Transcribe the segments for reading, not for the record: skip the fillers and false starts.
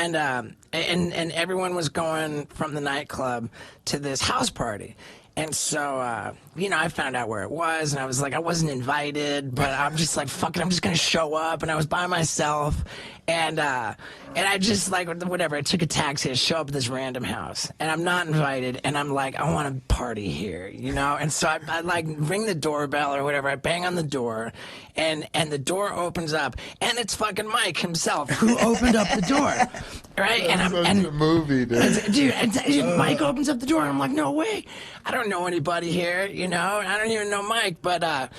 and everyone was going from the nightclub to this house party. And so, you know, I found out where it was, and I was like, I wasn't invited, but I'm just like, fuck it, I'm just gonna show up. And I was by myself, and I just like, whatever, I took a taxi to show up at this random house, and I'm not invited, and I'm like, I want to party here, you know? And so I like ring the doorbell or whatever, I bang on the door, and the door opens up, and it's fucking Mike himself who opened up the door, right? That's such a movie, dude. Dude, Mike opens up the door, and I'm like, no way, I don't know anybody here, you know? I don't even know Mike, but I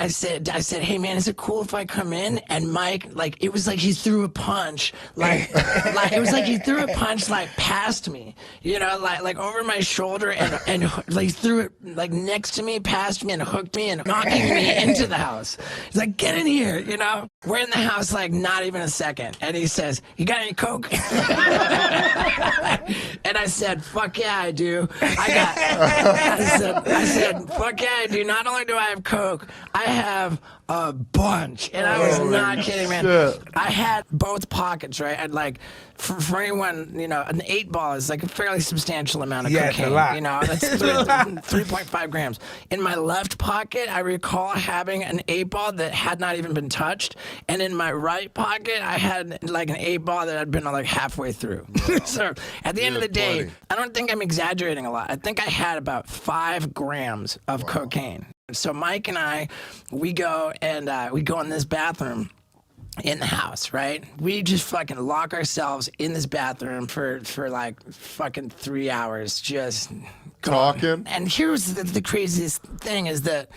said, hey man, is it cool if I come in? And Mike, like, it was like he threw a punch, like it was like he threw a punch like past me, you know, like over my shoulder, and like threw it like next to me, past me, and hooked me and knocking me into the house. He's like, get in here, you know? We're in the house like not even a second, and he says, you got any coke? And I said, fuck yeah, I do. I said, fuck yeah, I do. Not only do I have coke, I have a bunch. And I was not kidding, man. Shit. I had both pockets, right? I'd like, for anyone, you know, an 8-ball is like a fairly substantial amount of cocaine. It's a lot. You know, that's 3.5 grams. In my left pocket, I recall having an 8-ball that had not even been touched. And in my right pocket, I had like an 8-ball that had been like halfway through. So at the end of the day, funny. I don't think I'm exaggerating a lot. I think I had about 5 grams of cocaine. So Mike and I, we go in this bathroom in the house, right? We just fucking lock ourselves in this bathroom for like fucking 3 hours, just Talking. And here's the craziest thing is that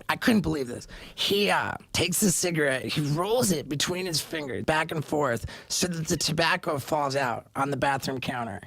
I couldn't believe this. He takes the cigarette, he rolls it between his fingers, back and forth, so that the tobacco falls out on the bathroom counter.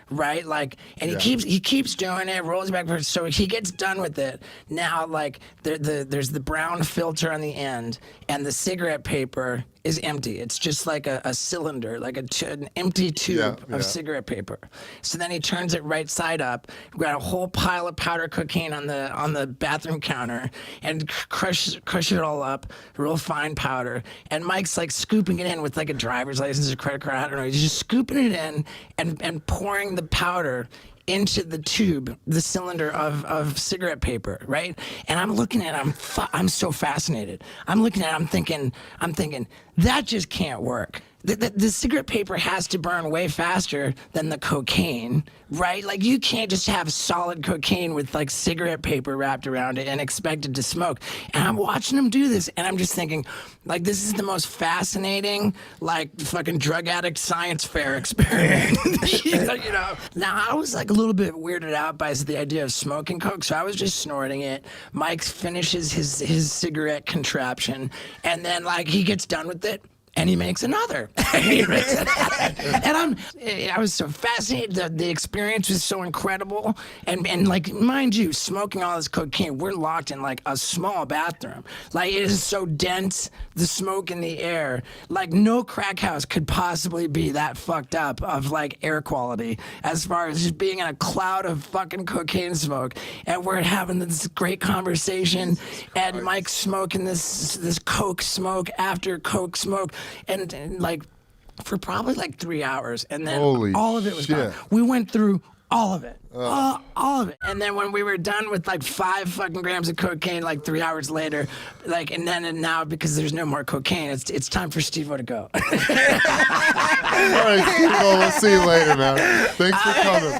Right, like, and he keeps doing it, rolls back, so he gets done with it. Now, like, there's the brown filter on the end, and the cigarette paper is empty. It's just like a cylinder, like an empty tube of cigarette paper. So then he turns it right side up. We've got a whole pile of powder cocaine on the bathroom counter, and crush it all up, real fine powder. And Mike's like scooping it in with like a driver's license or credit card. I don't know. He's just scooping it in and pouring the powder into the tube, the cylinder of cigarette paper, right? And I'm looking at it, I'm so fascinated. I'm looking at it, I'm thinking, that just can't work. The cigarette paper has to burn way faster than the cocaine, right? Like, you can't just have solid cocaine with like cigarette paper wrapped around it and expect it to smoke. And I'm watching him do this, and I'm just thinking, like, this is the most fascinating, like, fucking drug addict science fair experiment. You know? Now, I was like a little bit weirded out by the idea of smoking coke, so I was just snorting it. Mike finishes his cigarette contraption, and then like he gets done with it, and he makes another. And I was so fascinated. The experience was so incredible. And like, mind you, smoking all this cocaine, we're locked in like a small bathroom. Like, it is so dense, the smoke in the air. Like, no crack house could possibly be that fucked up of like air quality as far as just being in a cloud of fucking cocaine smoke. And we're having this great conversation, and Mike's smoking this coke smoke after coke smoke. And like for probably like 3 hours, and then all of it was gone. We went through all of it, all of it. And then when we were done with like 5 fucking grams of cocaine, like 3 hours later, like, and now because there's no more cocaine, it's time for Steve-O to go. All right, Steve-O, we'll see you later, man. Thanks for coming.